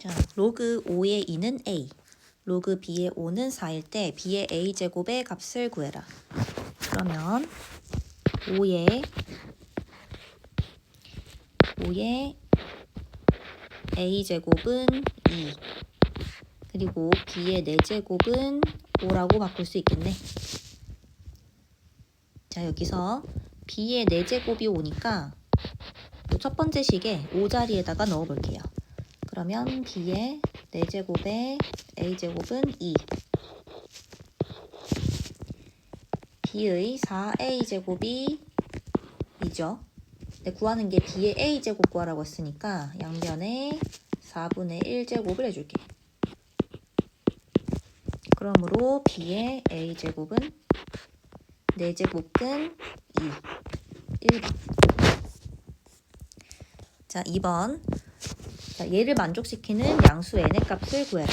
자, 로그 5의 2는 a, 로그 b의 5는 4일 때 b의 a제곱의 값을 구해라. 그러면 5의 a제곱은 2, 그리고 b의 4제곱은 5라고 바꿀 수 있겠네. 자, 여기서 b의 4제곱이 5니까 첫 번째 식에 5자리에다가 넣어볼게요. 그러면 b의 4제곱에 a제곱은 2, b의 4a제곱이 2죠. 근데 구하는 게 b의 a제곱 구하라고 했으니까 양변에 4분의 1제곱을 해줄게. 그러므로 b의 a제곱은 4제곱근 2, 1번. 자, 2번. 자, 얘를 만족시키는 양수 n의 값을 구해라.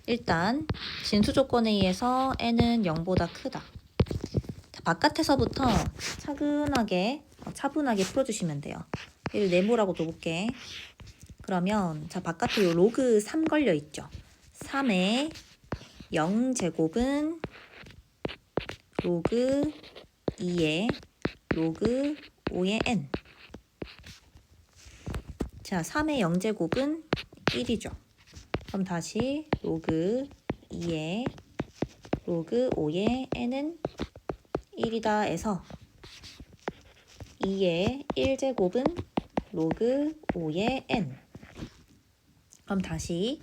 일단 진수 조건에 의해서 n은 0보다 크다. 자, 바깥에서부터 차분하게 풀어주시면 돼요. 얘를 네모라고 둬볼게. 그러면 자, 바깥에 요 로그 3 걸려있죠. 3의 0제곱은 로그 2의 로그 5의 n. 자, 3의 0제곱은 1이죠. 그럼 다시 로그 2의 로그 5의 n은 1이다 해서 2의 1제곱은 로그 5의 n. 그럼 다시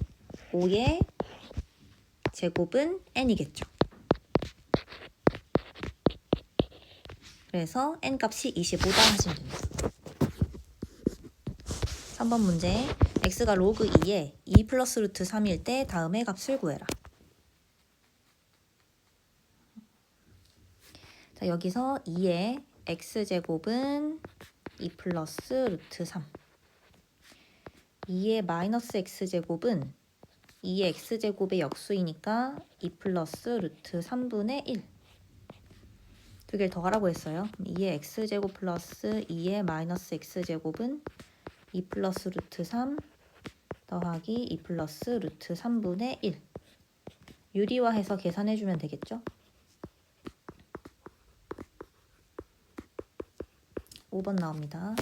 5의 제곱은 n이겠죠. 그래서 n 값이 25다 하시면 됩니다. 3번 문제. x가 로그 2에 2 플러스 루트 3일 때 다음의 값을 구해라. 자, 여기서 2의 x제곱은 2 플러스 루트 3. 2의 마이너스 x제곱은 2의 x제곱의 역수이니까 2 플러스 루트 3분의 1. 두 개를 더하라고 했어요. 2의 x제곱 플러스 2의 마이너스 x제곱은 2 플러스 루트 3 더하기 2 플러스 루트 3분의 1. 유리화해서 계산해주면 되겠죠? 5번 나옵니다.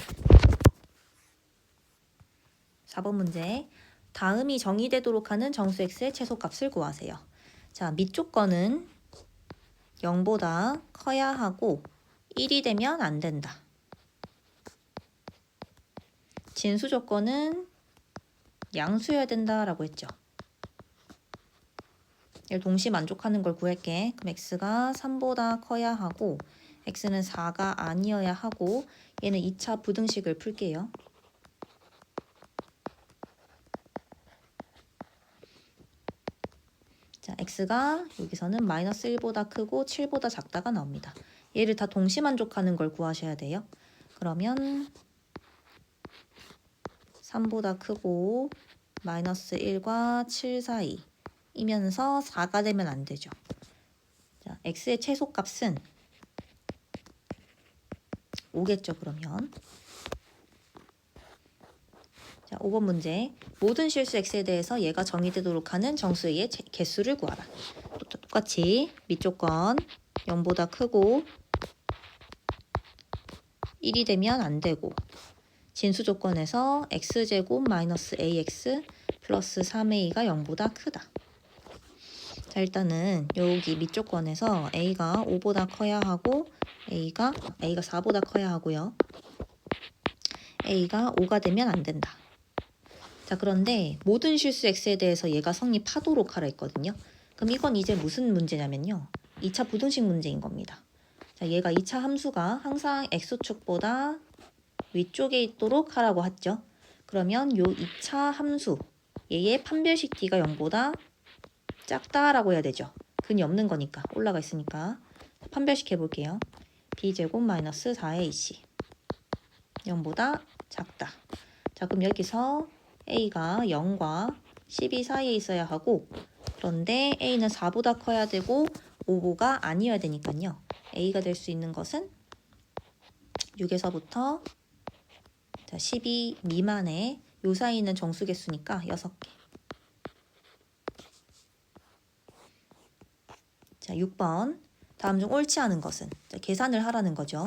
4번 문제. 다음이 정의되도록 하는 정수 x의 최소값을 구하세요. 자, 밑조건은 0보다 커야 하고 1이 되면 안 된다. 진수 조건은 양수여야 된다라고 했죠. 얘를 동시 만족하는 걸 구할게. 그럼 x가 3보다 커야 하고 x는 4가 아니어야 하고 얘는 2차 부등식을 풀게요. 자, x가 여기서는 마이너스 1보다 크고 7보다 작다가 나옵니다. 얘를 다 동시 만족하는 걸 구하셔야 돼요. 그러면 3보다 크고 마이너스 1과 7 사이이면서 4가 되면 안 되죠. 자, x의 최소값은 5겠죠, 그러면. 자, 5번 문제. 모든 실수 x에 대해서 얘가 정의되도록 하는 정수의 개수를 구하라. 똑같이 밑조건 0보다 크고 1이 되면 안 되고 진수 조건에서 x제곱 마이너스 ax 플러스 3a가 0보다 크다. 자, 일단은 여기 밑조건에서 a가 5보다 커야 하고 a가 4보다 커야 하고요. a가 5가 되면 안 된다. 자, 그런데 모든 실수 x에 대해서 얘가 성립하도록 하라 했거든요. 그럼 이건 이제 무슨 문제냐면요. 2차 부등식 문제인 겁니다. 자, 얘가 2차 함수가 항상 x축보다 위쪽에 있도록 하라고 했죠. 그러면 요 2차 함수 얘의 판별식 d가 0보다 작다라고 해야 되죠. 근이 없는 거니까 올라가 있으니까 판별식 해볼게요. b제곱 마이너스 4ac 0보다 작다. 자, 그럼 여기서 a가 0과 12 사이에 있어야 하고 그런데 a는 4보다 커야 되고 5가 아니어야 되니까요. a가 될 수 있는 것은 6에서부터 12 미만의 요 사이는 정수개수니까 6개. 자, 6번. 다음 중 옳지 않은 것은? 자, 계산을 하라는 거죠.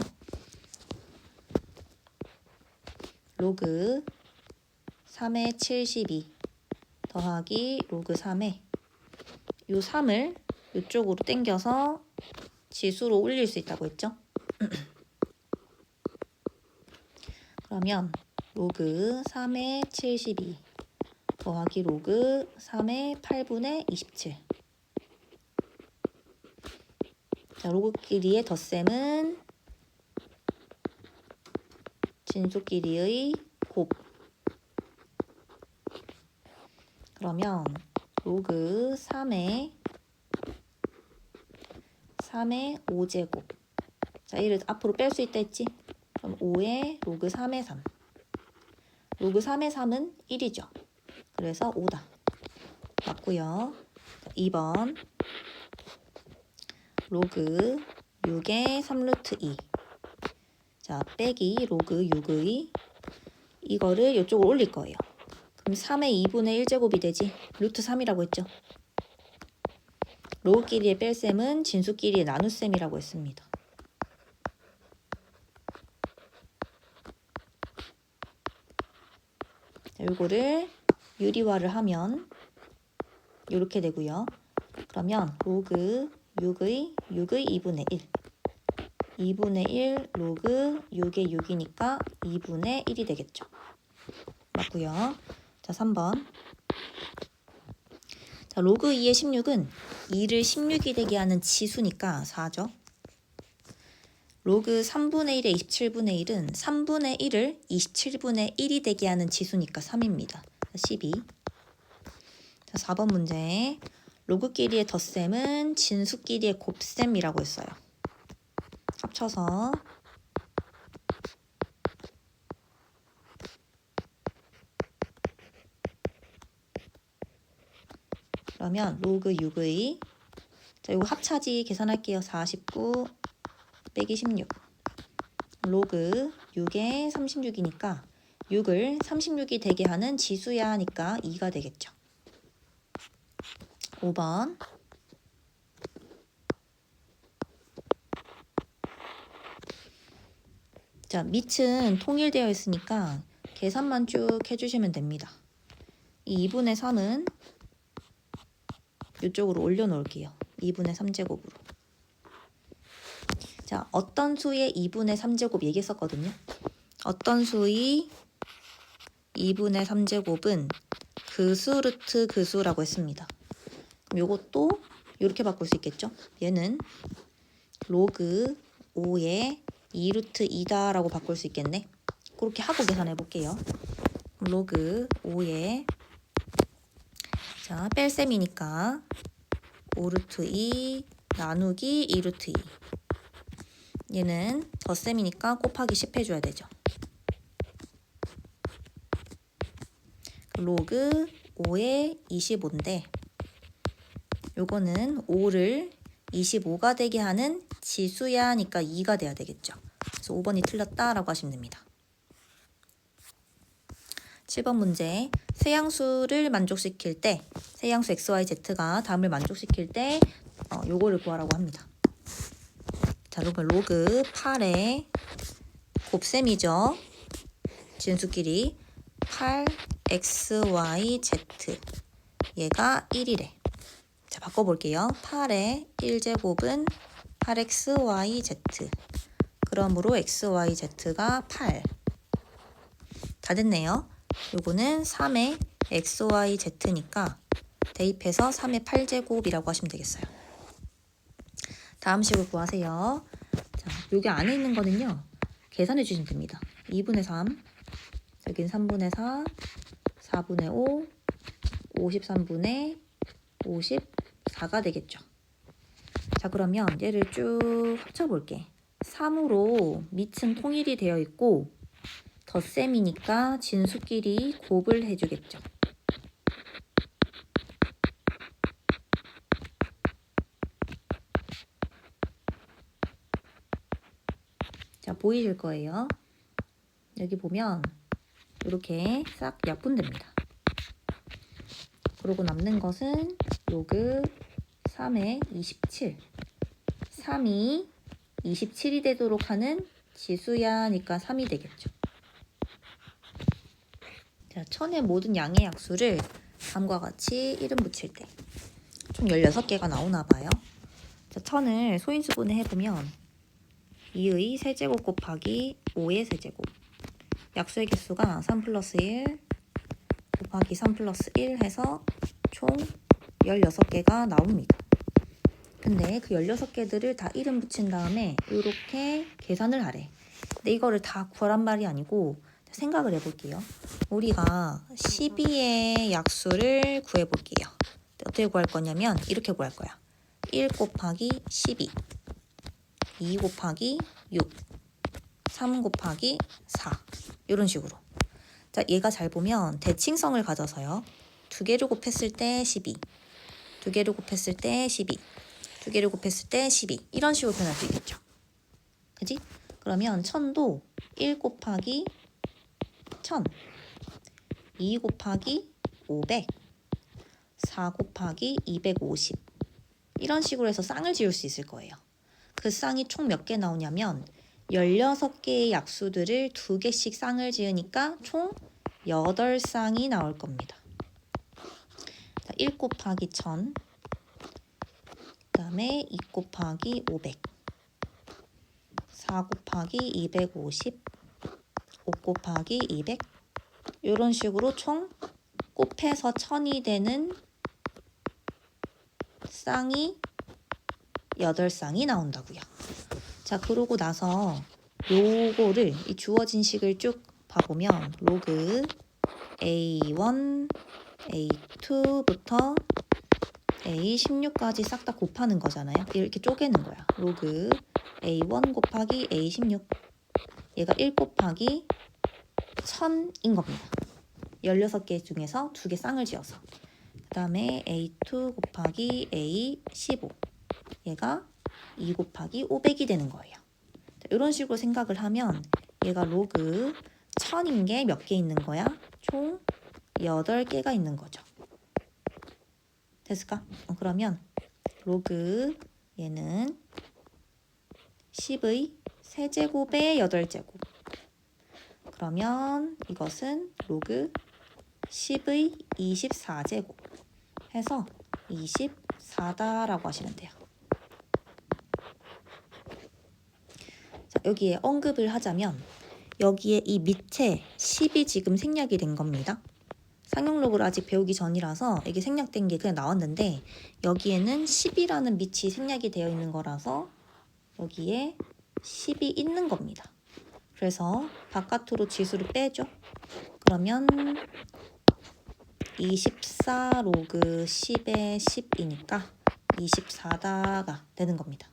로그 3의 72 더하기 로그 3의 요 3을 이쪽으로 당겨서 지수로 올릴 수 있다고 했죠. 그러면 로그 3의 72 더하기 로그 3의 8분의 27. 자, 로그끼리의 덧셈은 진수끼리의 곱. 그러면 로그 3의 5제곱. 자, 이를 앞으로 뺄 수 있다 했지? 그럼 5의 로그 3의 3. 로그 3의 3은 1이죠. 그래서 5다. 맞고요. 2번. 로그 6의 3루트 2. 자, 빼기 로그 6의 이거를 이쪽으로 올릴 거예요. 그럼 3의 2분의 1제곱이 되지. 루트 3이라고 했죠. 로그끼리의 뺄셈은 진수끼리의 나눗셈이라고 했습니다. 자, 요거를 유리화를 하면 이렇게 되고요. 그러면 로그 6의 2분의 1. 2분의 1 로그 6의 6이니까 2분의 1이 되겠죠. 맞고요. 자, 3번. 자, 로그 2의 16은 2를 16이 되게 하는 지수니까 4죠. 로그 3분의 1의 27분의 1은 3분의 1을 27분의 1이 되게 하는 지수니까 3입니다. 12. 자, 4번 문제. 로그끼리의 덧셈은 진수끼리의 곱셈이라고 했어요. 합쳐서 그러면 로그 6의 자, 이거 합차지 계산할게요. 49 빼기 16 로그 6의 36이니까 6을 36이 되게 하는 지수야 하니까 2가 되겠죠. 5번. 자, 밑은 통일되어 있으니까 계산만 쭉 해주시면 됩니다. 이 2분의 3은 이쪽으로 올려놓을게요. 2분의 3제곱으로. 자, 어떤 수의 2분의 3제곱 얘기했었거든요. 어떤 수의 2분의 3제곱은 그 수 루트 그 수라고 했습니다. 그럼 이것도 이렇게 바꿀 수 있겠죠. 얘는 로그 5의 2루트 2다 라고 바꿀 수 있겠네. 그렇게 하고 계산해 볼게요. 로그 5의 자, 뺄셈이니까 5루트 2 나누기 2루트 2. 얘는 덧셈이니까 곱하기 10 해줘야 되죠. 로그 5의 25인데 요거는 5를 25가 되게 하는 지수야 하니까 2가 돼야 되겠죠. 그래서 5번이 틀렸다라고 하시면 됩니다. 7번 문제. 세양수를 만족시킬 때 세양수 XYZ가 다음을 만족시킬 때 요거를 구하라고 합니다. 자, 그러면 로그 8의 곱셈이죠. 진수끼리 8XYZ 얘가 1이래. 자, 바꿔볼게요. 8의 1제곱은 8XYZ. 그러므로 XYZ가 8. 다 됐네요. 요거는 3의 XYZ니까 대입해서 3의 8제곱이라고 하시면 되겠어요. 다음 식을 구하세요. 자, 여기 안에 있는 거는요. 계산해 주시면 됩니다. 2분의 3, 여긴 3분의 4, 4분의 5, 53분의 54가 되겠죠. 자, 그러면 얘를 쭉 합쳐볼게. 3으로 밑은 통일이 되어 있고 덧셈이니까 진수끼리 곱을 해주겠죠. 자, 보이실 거예요. 여기 보면 이렇게 싹 약분됩니다. 그러고 남는 것은 로그 3의 27. 3이 27이 되도록 하는 지수야니까 3이 되겠죠. 자, 1000의 모든 양의 약수를 다음과 같이 이름 붙일 때 총 16개가 나오나 봐요. 자, 1000을 소인수분해 해보면 2의 세제곱 곱하기 5의 세제곱, 약수의 개수가 3 플러스 1 곱하기 3 플러스 1 해서 총 16개가 나옵니다. 근데 그 16개들을 다 이름 붙인 다음에 이렇게 계산을 하래. 근데 이거를 다 구하란 말이 아니고 생각을 해볼게요. 우리가 12의 약수를 구해볼게요. 어떻게 구할 거냐면 이렇게 구할 거야. 1 곱하기 12, 2 곱하기 6, 3 곱하기 4 이런 식으로. 자, 얘가 잘 보면 대칭성을 가져서요. 두 개를 곱했을 때 12, 두 개를 곱했을 때 12, 두 개를 곱했을 때 12 이런 식으로 표현할 수 있겠죠. 그지? 그러면 1000도 1 곱하기 1000, 2 곱하기 500, 4 곱하기 250 이런 식으로 해서 쌍을 지을 수 있을 거예요. 그 쌍이 총 몇 개 나오냐면 16개의 약수들을 2개씩 쌍을 지으니까 총 8쌍이 나올 겁니다. 1 곱하기 1000, 그 다음에 2 곱하기 500, 4 곱하기 250, 5 곱하기 200 이런 식으로 총 곱해서 1000이 되는 쌍이 8쌍이 나온다고요. 자, 그러고 나서 요거를 이 주어진 식을 쭉 봐보면 로그 A1, A2부터 A16까지 싹 다 곱하는 거잖아요. 이렇게 쪼개는 거야. 로그 A1 곱하기 A16 얘가 1 곱하기 1000인 겁니다. 16개 중에서 2개 쌍을 지어서. 그 다음에 A2 곱하기 A15 얘가 2 곱하기 500이 되는 거예요. 자, 이런 식으로 생각을 하면 얘가 로그 1000인 게 몇 개 있는 거야? 총 8개가 있는 거죠. 됐을까? 그러면 로그 얘는 10의 세제곱의 8제곱. 그러면 이것은 로그 10의 24제곱 해서 24다라고 하시면 돼요. 자, 여기에 언급을 하자면 여기에 이 밑에 10이 지금 생략이 된 겁니다. 상용록을 아직 배우기 전이라서 이게 생략된 게 그냥 나왔는데 여기에는 10이라는 밑이 생략이 되어 있는 거라서 여기에 10이 있는 겁니다. 그래서 바깥으로 지수를 빼죠. 그러면 24 로그 10의 10이니까 24다가 되는 겁니다.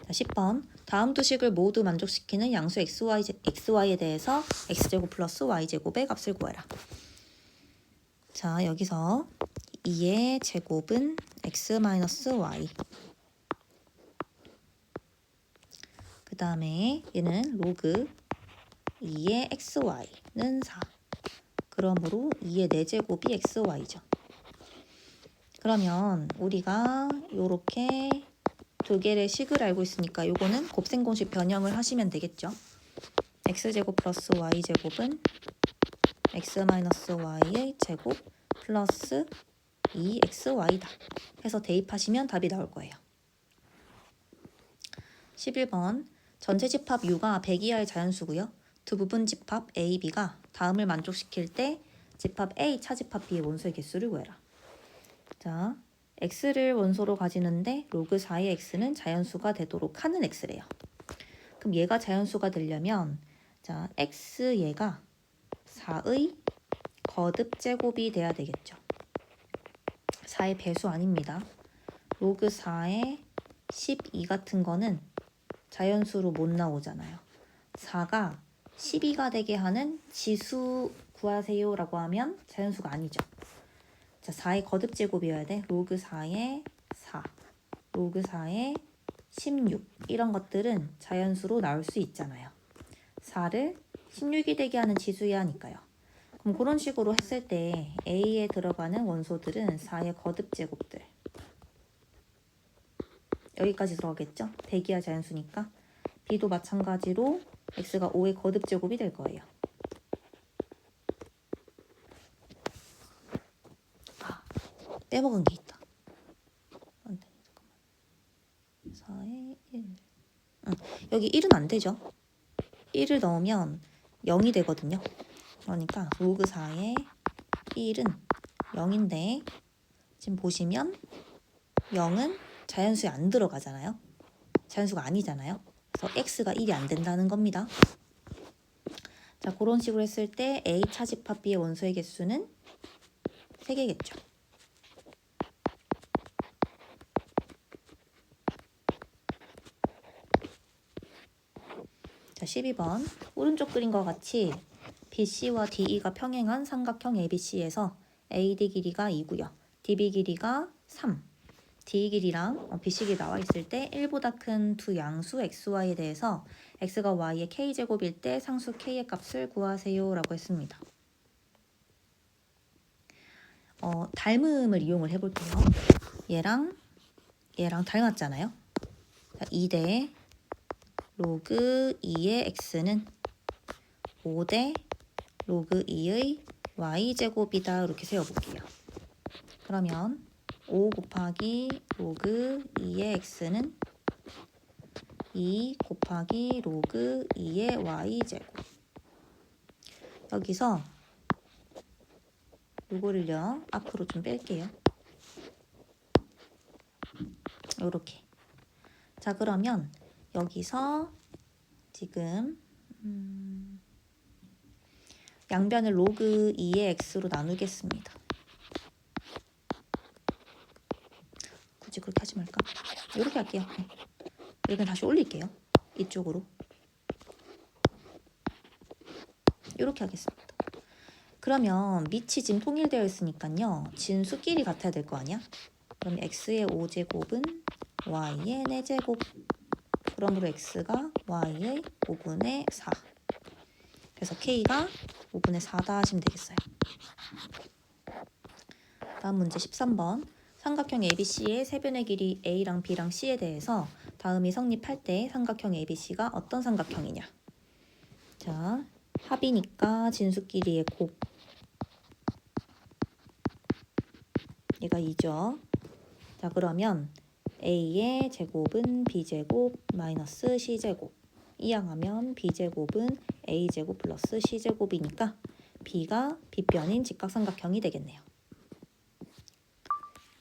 자, 10번. 다음 두 식을 모두 만족시키는 양수 xy에 대해서 x제곱 플러스 y제곱의 값을 구해라. 자, 여기서 2의 제곱은 x-y. 그 다음에 얘는 로그 2의 xy는 4. 그러므로 2의 4제곱이 xy죠. 그러면 우리가 요렇게 두 개의 식을 알고 있으니까 요거는 곱셈 공식 변형을 하시면 되겠죠. x제곱 플러스 y제곱은 x-y의 제곱 플러스 2xy다 해서 대입하시면 답이 나올 거예요. 11번. 전체 집합 U가 100 이하의 자연수고요. 두 부분 집합 A, B가 다음을 만족시킬 때 집합 A, 차집합 B의 원소의 개수를 구해라. 자, x를 원소로 가지는데 로그 4의 x는 자연수가 되도록 하는 x래요. 그럼 얘가 자연수가 되려면 자, x 얘가 4의 거듭 제곱이 돼야 되겠죠. 4의 배수 아닙니다. 로그 4의 12 같은 거는 자연수로 못 나오잖아요. 4가 12가 되게 하는 지수 구하세요 라고 하면 자연수가 아니죠. 자, 4의 거듭 제곱이어야 돼. 로그 4의 4, 로그 4의 16 이런 것들은 자연수로 나올 수 있잖아요. 4를 16이 되게 하는 지수야 하니까요. 그럼 그런 식으로 했을 때 A에 들어가는 원소들은 4의 거듭제곱들. 여기까지 들어가겠죠? 대기하 자연수니까. B도 마찬가지로 X가 5의 거듭제곱이 될 거예요. 빼먹은 게 있다. 안 돼, 잠깐만. 4에 1. 여기 1은 안 되죠? 1을 넣으면 0이 되거든요. 그러니까 로그 4의 1은 0인데 지금 보시면 0은 자연수에 안 들어가잖아요. 자연수가 아니잖아요. 그래서 x가 1이 안 된다는 겁니다. 자, 그런 식으로 했을 때 A 차집합 B의 원소의 개수는 3개겠죠. 자, 12번. 오른쪽 그림과 같이 BC와 DE가 평행한 삼각형 ABC에서 AD 길이가 2고요. DB 길이가 3. DE 길이랑 BC 길이 나와 있을 때 1보다 큰 두 양수 XY에 대해서 X가 Y의 K제곱일 때 상수 K의 값을 구하세요 라고 했습니다. 닮음을 이용을 해볼게요. 얘랑 닮았잖아요. 2대 로그 2의 x는 5대 로그 2의 y제곱이다. 이렇게 세워볼게요. 그러면 5 곱하기 로그 2의 x는 2 곱하기 로그 2의 y제곱. 여기서 요거를요 앞으로 좀 뺄게요. 요렇게. 자, 그러면 여기서 지금 양변을 로그 2의 x로 나누겠습니다. 굳이 그렇게 하지 말까? 이렇게 할게요. 네. 여기는 다시 올릴게요. 이쪽으로. 이렇게 하겠습니다. 그러면 밑이 지금 통일되어 있으니까요. 진수끼리 같아야 될 거 아니야? 그럼 x의 5제곱은 y의 4제곱. 그러므로 x가 y의 5분의 4. 그래서 k가 5분의 4다 하시면 되겠어요. 다음 문제 13번. 삼각형 ABC의 세변의 길이 A랑 B랑 C에 대해서 다음이 성립할 때 삼각형 ABC가 어떤 삼각형이냐. 자, 합이니까 진수끼리의 곱. 얘가 2죠. 자, 그러면 A의 제곱은 B제곱 마이너스 C제곱. 이항하면 B제곱은 A제곱 플러스 C제곱이니까 B가 B변인 직각삼각형이 되겠네요.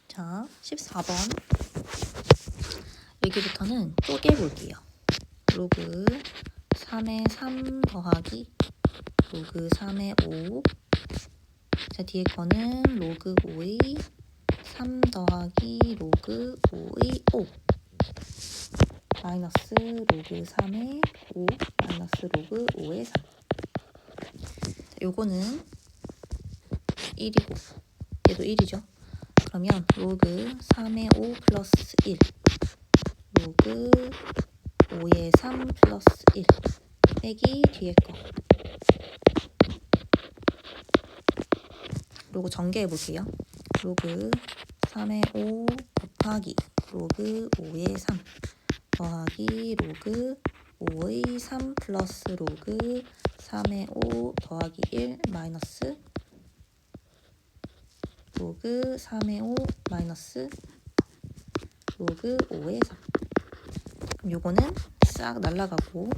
자, 14번. 여기부터는 쪼개볼게요. 로그 3의 3 더하기 로그 3의 5. 자, 뒤에 거는 로그 5의 3 더하기 로그 5의 5. 마이너스 로그 3의 5 마이너스 로그 5의 3. 자, 요거는 1이고 얘도 1이죠. 그러면 로그 3의 5 플러스 1 로그 5의 3 플러스 1 빼기 뒤에 거. 로그 전개해 볼게요. 로그 3의 5 곱하기 로그 5의 3 더하기 로그 5의 3 플러스 로그 3의 5 더하기 1 마이너스 로그 3의 5 마이너스 로그 5의 3. 그럼 요거는 싹 날라가고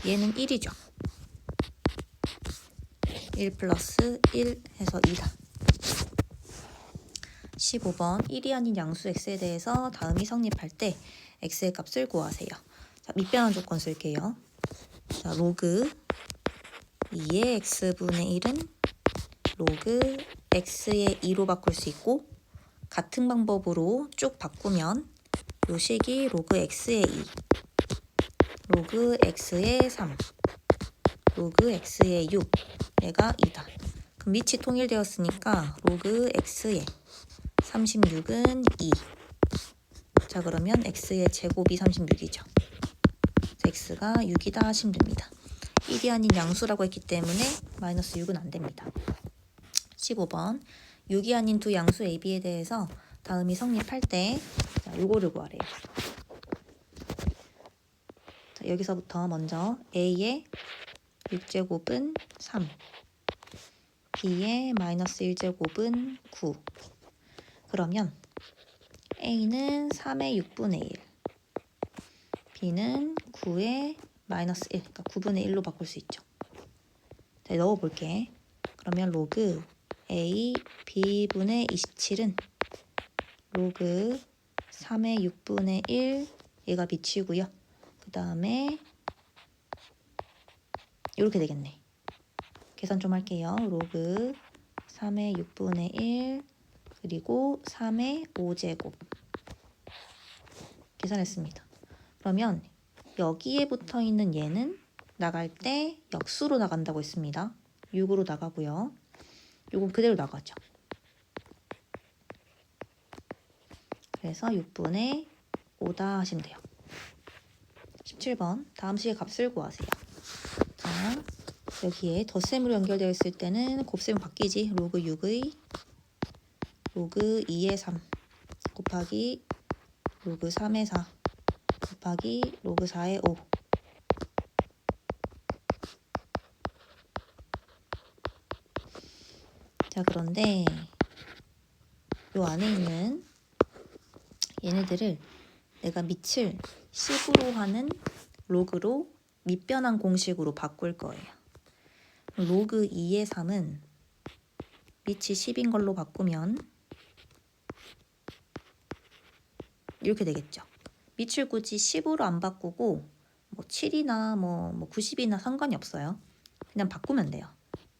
얘는 1이죠. 1 플러스 1 해서 2다. 15번 1이 아닌 양수 x에 대해서 다음이 성립할 때 x의 값을 구하세요. 자, 밑변환 조건 쓸게요. 자, 로그 2의 x분의 1은 로그 x의 2로 바꿀 수 있고 같은 방법으로 쭉 바꾸면 요 식이 로그 x의 2, 로그 x의 3, 로그 x의 6, 얘가 2다. 그럼 밑이 통일되었으니까 로그 x의 36은 2. 자, 그러면 x의 제곱이 36이죠. x가 6이다 하시면 됩니다. 1이 아닌 양수라고 했기 때문에 마이너스 6은 안 됩니다. 15번 6이 아닌 두 양수 A, B에 대해서 다음이 성립할 때 자, 요거를 구하래요. 자, 여기서부터 먼저 A의 6제곱은 3, B의 마이너스 1제곱은 9. 그러면 A는 3의 6분의 1, B는 9의 마이너스 1, 그러니까 9분의 1로 바꿀 수 있죠. 자, 넣어볼게. 그러면 로그 A B분의 27은 로그 3의 6분의 1 얘가 미치고요. 그 다음에 이렇게 되겠네. 계산 좀 할게요. 로그 3의 6분의 1 그리고 3의 5제곱 계산했습니다. 그러면 여기에 붙어 있는 얘는 나갈 때 역수로 나간다고 했습니다. 6으로 나가고요. 요건 그대로 나가죠. 그래서 6분의 5다 하시면 돼요. 17번 다음 식의 값을 구하세요. 자, 여기에 덧셈으로 연결되어 있을 때는 곱셈 바뀌지. 로그 6의 로그 2의 3 곱하기 로그 3의 4 곱하기 로그 4의 5 자, 그런데 요 안에 있는 얘네들을 내가 밑을 10으로 하는 로그로 밑변환 공식으로 바꿀 거예요. 로그 2의 3은 밑이 10인 걸로 바꾸면 이렇게 되겠죠. 밑을 굳이 10으로 안 바꾸고 뭐 7이나 뭐 90이나 상관이 없어요. 그냥 바꾸면 돼요.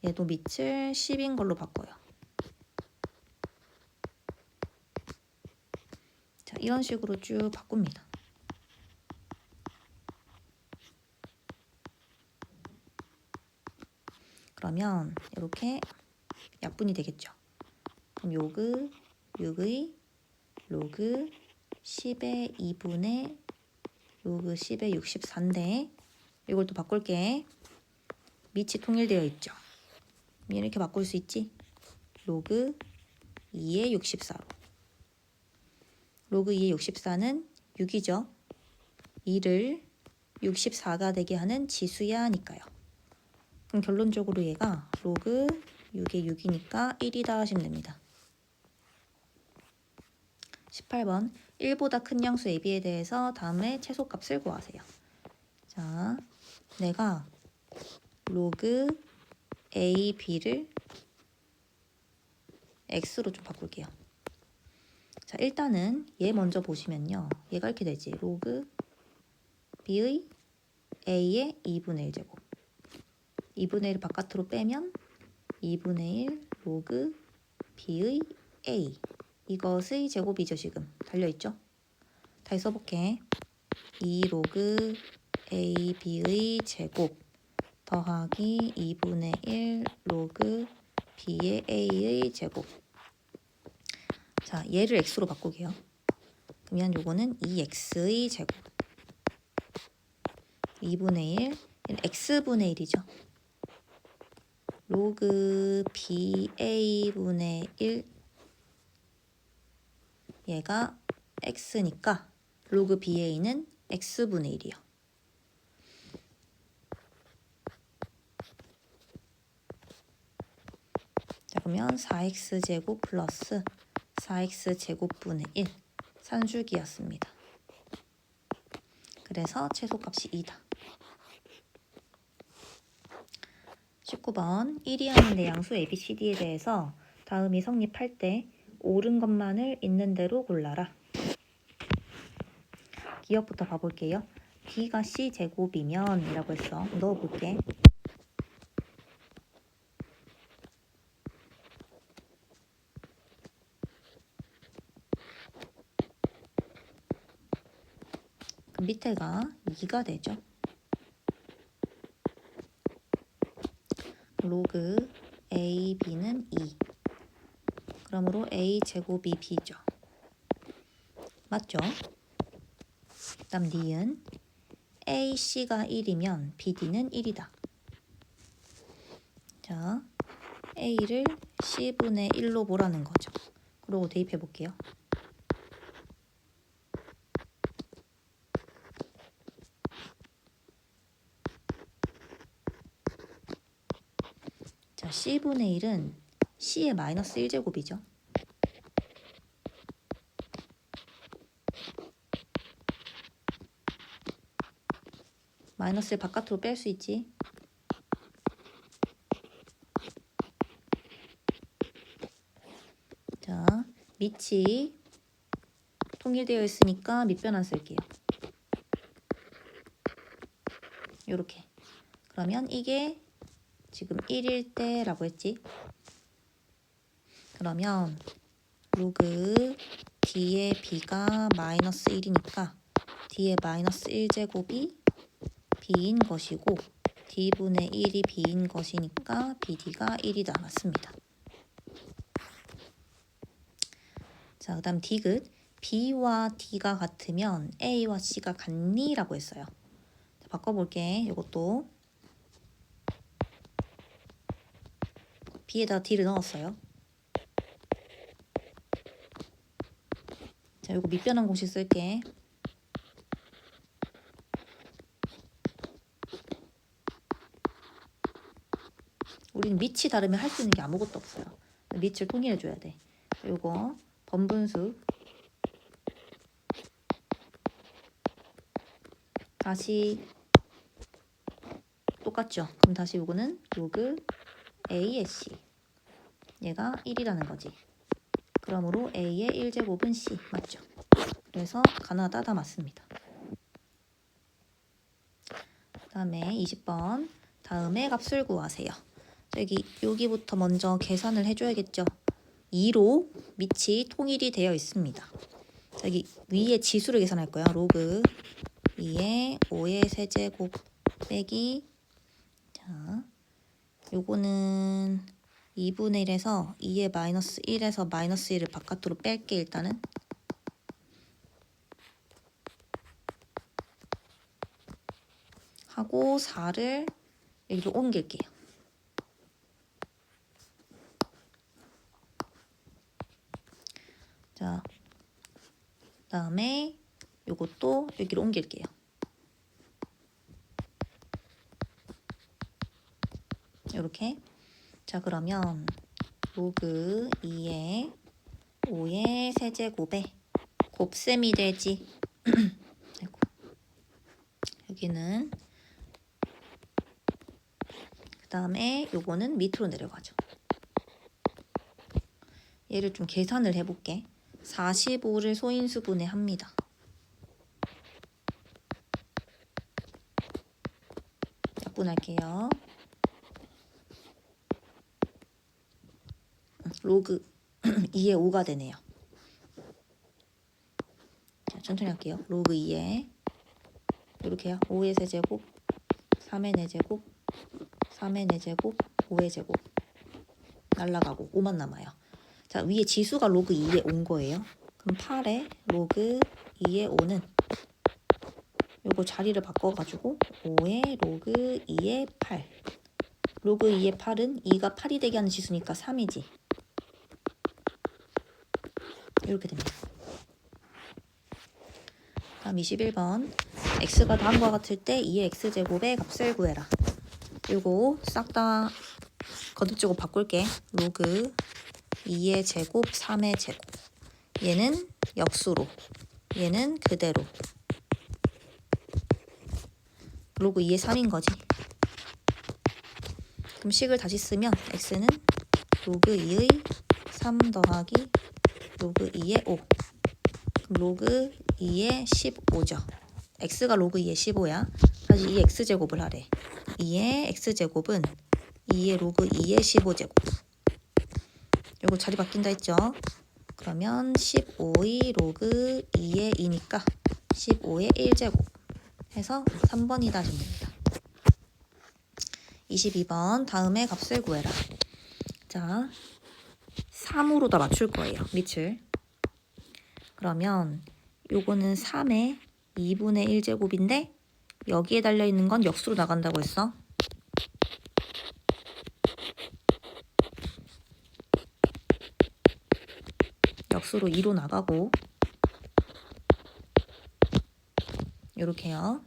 얘도 밑을 10인 걸로 바꿔요. 자, 이런 식으로 쭉 바꿉니다. 그러면 이렇게 약분이 되겠죠. 그럼 요그 6의 로그 10의 2분의 로그 10의 64인데 이걸 또 바꿀게. 밑이 통일되어 있죠. 이렇게 바꿀 수 있지. 로그 2의 64로. 로그 2의 64는 6이죠. 2를 64가 되게 하는 지수야 하니까요. 그럼 결론적으로 얘가 로그 6의 6이니까 1이다 하시면 됩니다. 18번 1보다 큰 양수 AB에 대해서 다음에 최소값을 구하세요. 자, 내가 로그 A, B를 X로 좀 바꿀게요. 자, 일단은 얘 먼저 보시면요. 얘가 이렇게 되지. 로그 B의 A의 2분의 1제곱 2분의 1 바깥으로 빼면 2분의 1 로그 B의 A 이것의 제곱이죠. 지금 달려있죠. 다시 써볼게. 2 로그 A, B의 제곱 더하기 2분의 1 로그 B의 A의 제곱. 자, 얘를 X로 바꾸게요. 그러면 요거는 2X의 제곱 2분의 1 X분의 1이죠. 로그 BA분의 1 얘가 X니까 로그 BA는 X분의 1이요. 자, 그러면 4X제곱 플러스 4X제곱분의 1 산술기였습니다. 그래서 최소값이 2다. 19번 1이 아닌 내양수 ABCD에 대해서 다음이 성립할 때 옳은 것만을 있는 대로 골라라. 기억부터 봐볼게요. B가 C제곱이면 이라고 했어. 넣어볼게. 그럼 밑에가 2가 되죠. 로그 A, B는 2. 그러므로 A제곱이 B죠. 맞죠? 다음 D은 A, C가 1이면 BD는 1이다. 자, A를 C분의 1로 보라는 거죠. 그리고 대입해 볼게요. 자, C분의 1은 C의 마이너스 1제곱이죠. 마이너스를 바깥으로 뺄 수 있지. 자, 밑이 통일되어 있으니까 밑변환 쓸게요. 요렇게. 그러면 이게 지금 1일 때라고 했지. 그러면 로그 D의 B가 마이너스 1이니까 D의 마이너스 1제곱이 B인 것이고 D분의 1이 B인 것이니까 BD가 1이다. 맞습니다. 자, 그 다음 디귿. B와 D가 같으면 A와 C가 같니? 라고 했어요. 자, 바꿔볼게. 이것도 B에다 D를 넣었어요. 자, 이거 밑변환 공식 쓸게. 우리는 밑이 다르면 할 수 있는 게 아무것도 없어요. 밑을 통일해줘야 돼. 요거 번분수 다시 똑같죠? 그럼 다시 요거는 로그 A의 C 얘가 1이라는 거지. 그러므로 A의 1제곱은 C 맞죠? 그래서 가나다 다 맞습니다. 그 다음에 20번 다음에 값을 구하세요. 여기부터 먼저 계산을 해줘야겠죠. 2로 밑이 통일이 되어 있습니다. 여기 위에 지수를 계산할 거야. 로그 2의 5의 세제곱 빼기 자, 요거는 2분의 1에서 2의 마이너스 1에서 마이너스 1을 바깥으로 뺄게 일단은. 하고 4를 여기로 옮길게요. 자, 그다음에 요것도 여기로 옮길게요. 요렇게. 자, 그러면 로그 2의 5의 세제곱에 곱셈이 되지. 아이고. 여기는 그 다음에 요거는 밑으로 내려가죠. 얘를 좀 계산을 해볼게. 45를 소인수분해 합니다. 약분할게요. 로그 2의 5가 되네요. 자, 천천히 할게요. 로그 2의 이렇게요. 5의 세제곱, 3의 4제곱, 3의 4제곱, 5의 제곱 날라가고 5만 남아요. 자, 위에 지수가 로그 2에 온 거예요. 그럼 8에 로그 2에 5는 요거 자리를 바꿔가지고 5에 로그 2에 8 로그 2에 8은 2가 8이 되게 하는 지수니까 3이지. 이렇게 됩니다. 다음 21번 x가 다음과 같을 때 2의 x제곱의 값을 구해라. 요거 싹 다 거듭제곱 바꿀게. 로그 2의 제곱 3의 제곱 얘는 역수로 얘는 그대로 로그 2의 3인 거지. 그럼 식을 다시 쓰면 x는 로그 2의 3 더하기 로그 2의 5 그럼 로그 2의 15죠. x가 로그 2의 15야. 다시 2의 x제곱을 하래. 2의 x제곱은 2의 로그 2의 15제곱. 요거 자리 바뀐다 했죠. 그러면 15의 로그 2의 2니까 15의 1제곱 해서 3번이다 하시면 됩니다. 22번 다음에 값을 구해라. 자, 3으로 다 맞출 거예요. 밑을. 그러면 요거는 3의 2분의 1제곱인데 여기에 달려있는 건 역수로 나간다고 했어. 역수로 2로 나가고 요렇게요.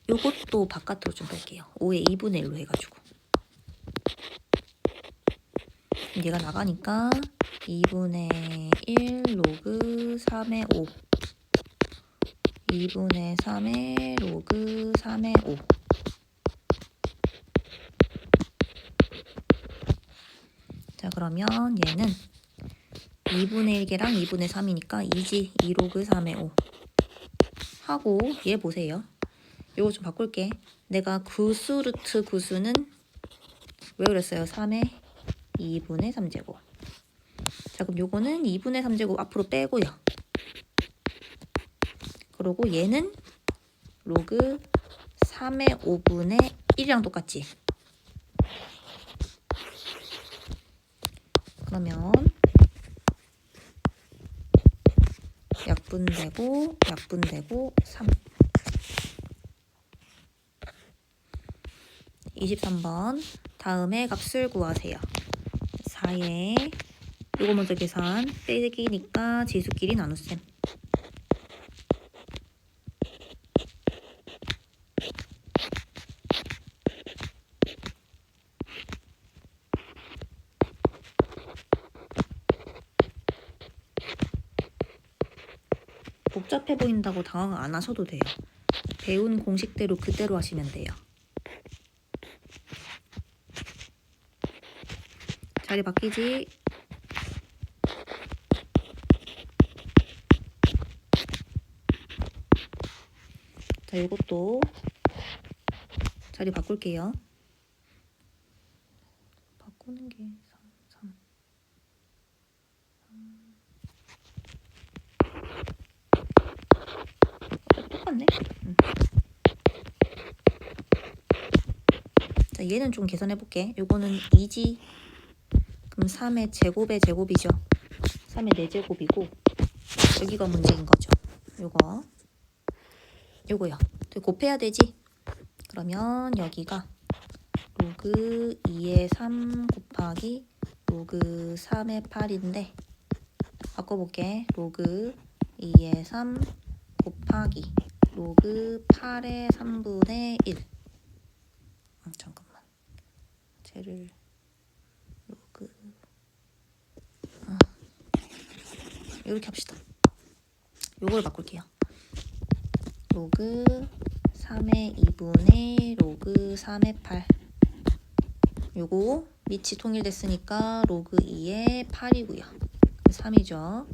요것도 바깥으로 좀 뺄게요. 5의 2분의 1로 해가지고. 얘가 나가니까 2분의 1 로그 3의 5 2분의 3의 로그 3의 5 자 그러면 얘는 2분의 1개랑 2분의 3이니까 2지 2 로그 3의 5 하고 얘 보세요. 요거 좀 바꿀게. 내가 구수 루트 구수는 왜 그랬어요? 3의 2분의 3제곱. 자 그럼 요거는 2분의 3제곱 앞으로 빼고요. 그리고 얘는 로그 3의 5분의 1이랑 똑같지. 그러면 약분되고 3 23번 다음에 값을 구하세요. 4에 요거 먼저 계산 빼기니까 지수끼리 나눗셈 복잡해 보인다고 당황 안 하셔도 돼요. 배운 공식대로 그대로 하시면 돼요. 자리 바뀌지. 자, 이것도 자리 바꿀게요. 바꾸는 게 3. 똑같네. 자, 얘는 좀 계산해볼게. 요거는 2지. 그럼 3의 제곱의 제곱이죠. 3의 4제곱이고 여기가 문제인 거죠. 요거요. 곱해야 되지. 그러면 여기가 로그 2의 3 곱하기 로그 3의 8인데 바꿔볼게. 로그 2의 3 곱하기 로그 8의 3분의 1 잠깐만 쟤를 로그 이렇게 합시다. 요걸 바꿀게요. 로그 3의 2분의 로그 3의 8 요거 밑이 통일됐으니까 로그 2의 8이고요. 3이죠.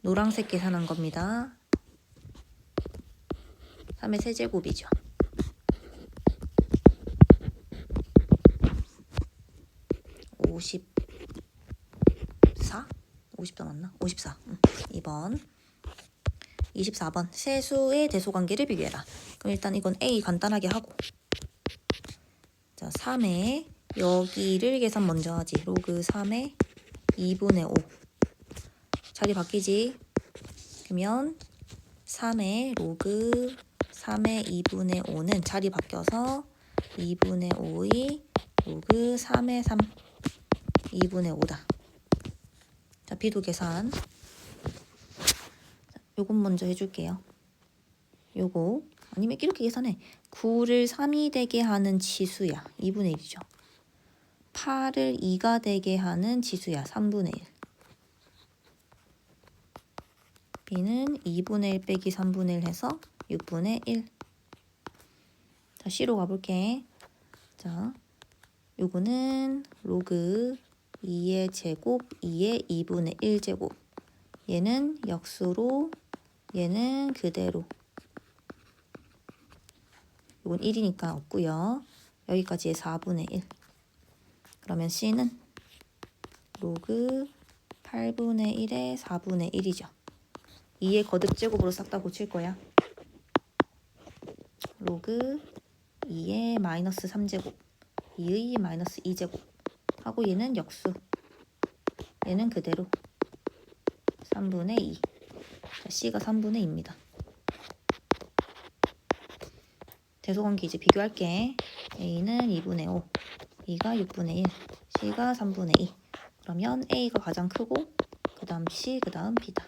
노란색 계산한 겁니다. 3의 세제곱이죠. 54? 54 맞나? 54. 2번. 24번. 세수의 대소관계를 비교해라. 그럼 일단 이건 A 간단하게 하고 자 3의 여기를 계산 먼저 하지. 로그 3의 2분의 5 자리 바뀌지. 그러면 3의 로그 3의 2분의 5는 자리 바뀌어서 2분의 5의 로그 3의 3 2분의 5다. 자 비도 계산. 요건 먼저 해줄게요. 요거 아니면 이렇게 계산해. 9를 3이 되게 하는 지수야. 2분의 1이죠. 8을 2가 되게 하는 지수야. 3분의 1. B는 2분의 1 빼기 3분의 1 해서 6분의 1. 자, C로 가볼게. 자, 요거는 로그 2의 제곱 2의 2분의 1 제곱. 얘는 역수로 얘는 그대로. 이건 1이니까 없고요. 여기까지의 4분의 1. 그러면 C는 로그 8분의 1의 4분의 1이죠. 2의 거듭제곱으로 싹 다 고칠 거야. 로그 2의 마이너스 3제곱 2의 마이너스 2제곱 하고 얘는 역수. 얘는 그대로 3분의 2. 자, C가 3분의 2입니다. 대소관계 이제 비교할게. A는 2분의 5, B가 6분의 1, C가 3분의 2. 그러면 A가 가장 크고 그 다음 C, 그 다음 B다.